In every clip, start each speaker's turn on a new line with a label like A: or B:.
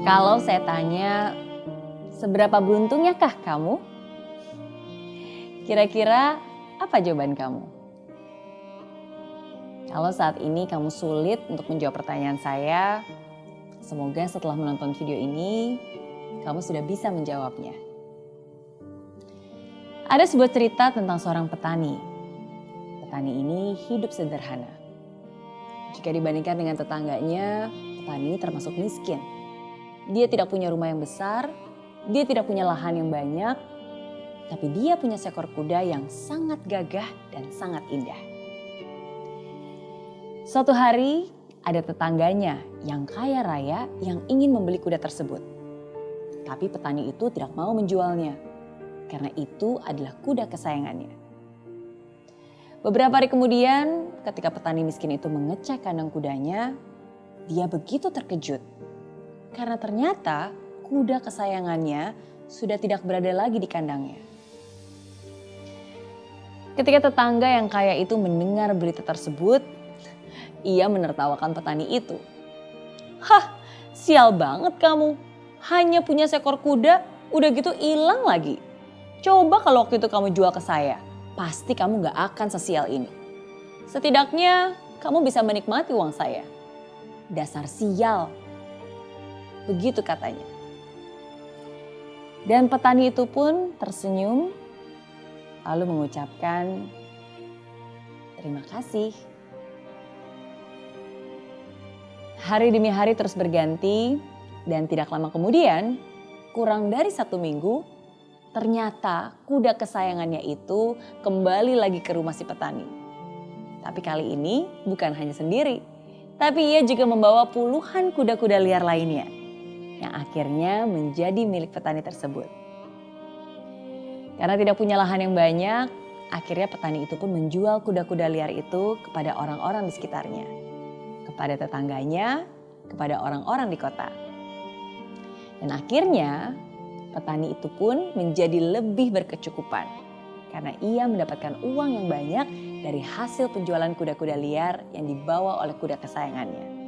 A: Kalau saya tanya, seberapa beruntungnya kah kamu? Kira-kira apa jawaban kamu? Kalau saat ini kamu sulit untuk menjawab pertanyaan saya, semoga setelah menonton video ini, kamu sudah bisa menjawabnya. Ada sebuah cerita tentang seorang petani. Petani ini hidup sederhana. Jika dibandingkan dengan tetangganya, petani ini termasuk miskin. Dia tidak punya rumah yang besar, dia tidak punya lahan yang banyak, tapi dia punya seekor kuda yang sangat gagah dan sangat indah. Suatu hari ada tetangganya yang kaya raya yang ingin membeli kuda tersebut. Tapi petani itu tidak mau menjualnya, karena itu adalah kuda kesayangannya. Beberapa hari kemudian ketika petani miskin itu mengecek kandang kudanya, dia begitu terkejut. Karena ternyata kuda kesayangannya sudah tidak berada lagi di kandangnya. Ketika tetangga yang kaya itu mendengar berita tersebut, ia menertawakan petani itu. Hah, sial banget kamu. Hanya punya seekor kuda, udah gitu hilang lagi. Coba kalau waktu itu kamu jual ke saya, pasti kamu gak akan sesial ini. Setidaknya kamu bisa menikmati uang saya. Dasar sial. Begitu katanya. Dan petani itu pun tersenyum lalu mengucapkan terima kasih. Hari demi hari terus berganti dan tidak lama kemudian, kurang dari 1 minggu, ternyata kuda kesayangannya itu kembali lagi ke rumah si petani. Tapi kali ini bukan hanya sendiri, tapi ia juga membawa puluhan kuda-kuda liar lainnya yang akhirnya menjadi milik petani tersebut. Karena tidak punya lahan yang banyak, akhirnya petani itu pun menjual kuda-kuda liar itu kepada orang-orang di sekitarnya. Kepada tetangganya, kepada orang-orang di kota. Dan akhirnya petani itu pun menjadi lebih berkecukupan. Karena ia mendapatkan uang yang banyak dari hasil penjualan kuda-kuda liar yang dibawa oleh kuda kesayangannya.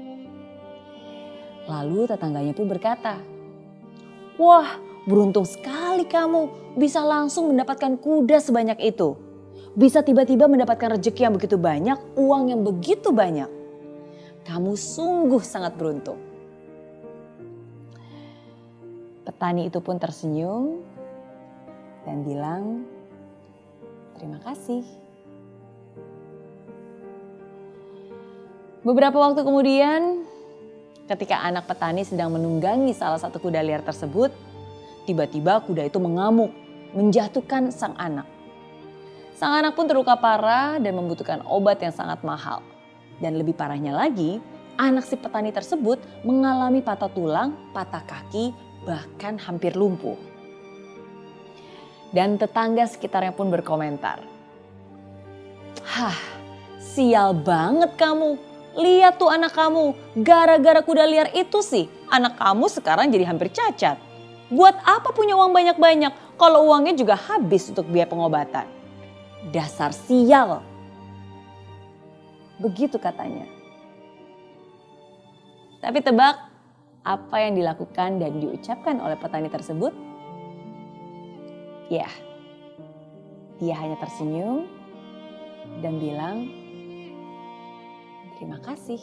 A: Lalu tetangganya pun berkata, "Wah, beruntung sekali kamu bisa langsung mendapatkan kuda sebanyak itu. Bisa tiba-tiba mendapatkan rezeki yang begitu banyak, uang yang begitu banyak. Kamu sungguh sangat beruntung." Petani itu pun tersenyum dan bilang, "Terima kasih." Beberapa waktu kemudian, ketika anak petani sedang menunggangi salah satu kuda liar tersebut, tiba-tiba kuda itu mengamuk, menjatuhkan sang anak. Sang anak pun terluka parah dan membutuhkan obat yang sangat mahal. Dan lebih parahnya lagi, anak si petani tersebut mengalami patah tulang, patah kaki, bahkan hampir lumpuh. Dan tetangga sekitarnya pun berkomentar, "Hah, sial banget kamu. Lihat tuh anak kamu, gara-gara kuda liar itu sih anak kamu sekarang jadi hampir cacat. Buat apa punya uang banyak-banyak kalau uangnya juga habis untuk biaya pengobatan? Dasar sial." Begitu katanya. Tapi tebak apa yang dilakukan dan diucapkan oleh petani tersebut? Ya, dia hanya tersenyum dan bilang, "Terima kasih."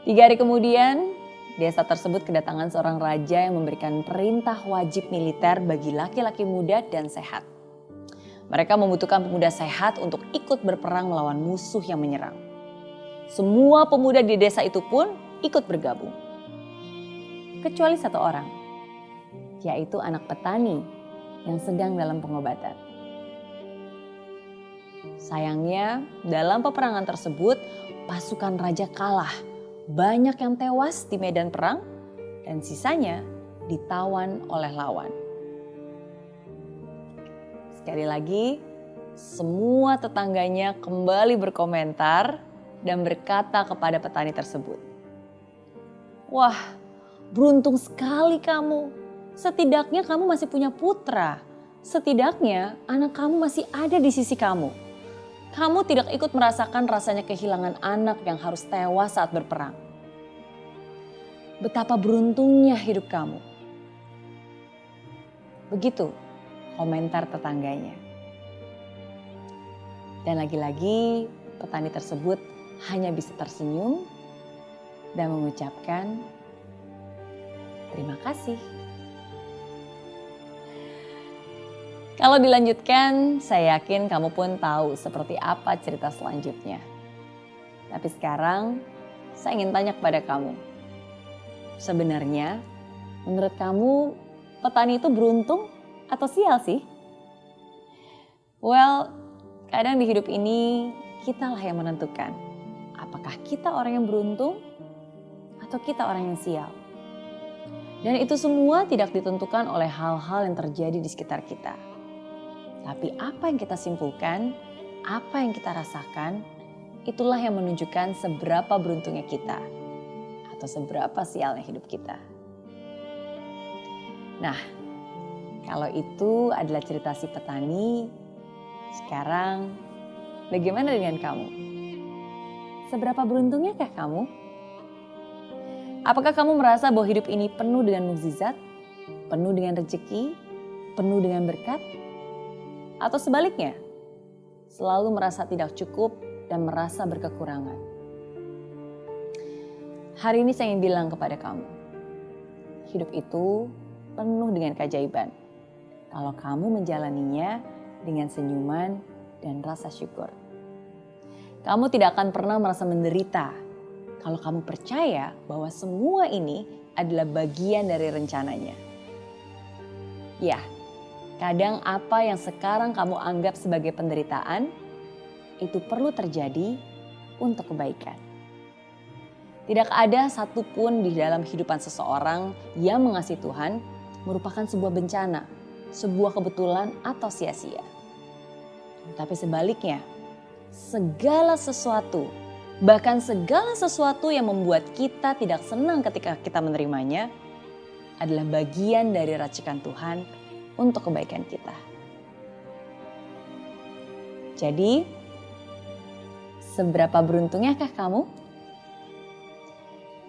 A: 3 hari kemudian, desa tersebut kedatangan seorang raja yang memberikan perintah wajib militer bagi laki-laki muda dan sehat. Mereka membutuhkan pemuda sehat untuk ikut berperang melawan musuh yang menyerang. Semua pemuda di desa itu pun ikut bergabung. Kecuali satu orang, yaitu anak petani yang sedang dalam pengobatan. Sayangnya, dalam peperangan tersebut, pasukan raja kalah. Banyak yang tewas di medan perang dan sisanya ditawan oleh lawan. Sekali lagi, semua tetangganya kembali berkomentar dan berkata kepada petani tersebut, "Wah, beruntung sekali kamu. Setidaknya kamu masih punya putra. Setidaknya anak kamu masih ada di sisi kamu. Kamu tidak ikut merasakan rasanya kehilangan anak yang harus tewas saat berperang." betapa beruntungnya hidup kamu. Begitu komentar tetangganya. Dan lagi-lagi petani tersebut hanya bisa tersenyum dan mengucapkan terima kasih. Kalau dilanjutkan, saya yakin kamu pun tahu seperti apa cerita selanjutnya. Tapi sekarang, saya ingin tanya kepada kamu. Sebenarnya, menurut kamu petani itu beruntung atau sial sih? Well, kadang di hidup ini kitalah yang menentukan. Apakah kita orang yang beruntung atau kita orang yang sial? Dan itu semua tidak ditentukan oleh hal-hal yang terjadi di sekitar kita. Tapi apa yang kita simpulkan, apa yang kita rasakan, itulah yang menunjukkan seberapa beruntungnya kita atau seberapa sialnya hidup kita. Nah, kalau itu adalah cerita si petani, sekarang bagaimana dengan kamu? Seberapa beruntungnya kah kamu? Apakah kamu merasa bahwa hidup ini penuh dengan mukjizat, penuh dengan rezeki, penuh dengan berkat? Atau sebaliknya, selalu merasa tidak cukup dan merasa berkekurangan? Hari ini saya ingin bilang kepada kamu, hidup itu penuh dengan keajaiban. Kalau kamu menjalaninya dengan senyuman dan rasa syukur. Kamu tidak akan pernah merasa menderita kalau kamu percaya bahwa semua ini adalah bagian dari rencananya. Ya, kadang apa yang sekarang kamu anggap sebagai penderitaan, itu perlu terjadi untuk kebaikan. Tidak ada satupun di dalam kehidupan seseorang yang mengasihi Tuhan merupakan sebuah bencana, sebuah kebetulan atau sia-sia. Tapi sebaliknya, segala sesuatu, bahkan segala sesuatu yang membuat kita tidak senang ketika kita menerimanya, adalah bagian dari racikan Tuhan untuk kebaikan kita. Jadi, seberapa beruntungnyakah kamu?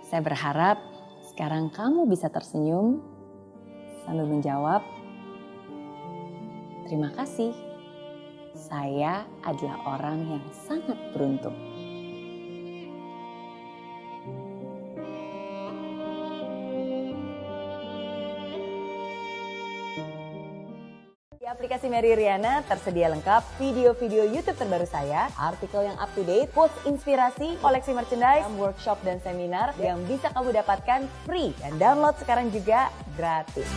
A: Saya berharap sekarang kamu bisa tersenyum sambil menjawab, terima kasih, saya adalah orang yang sangat beruntung. Di aplikasi Mary Riana tersedia lengkap video-video YouTube terbaru saya, artikel yang up to date, quotes inspirasi, koleksi merchandise, workshop dan seminar yang bisa kamu dapatkan free dan download sekarang juga gratis.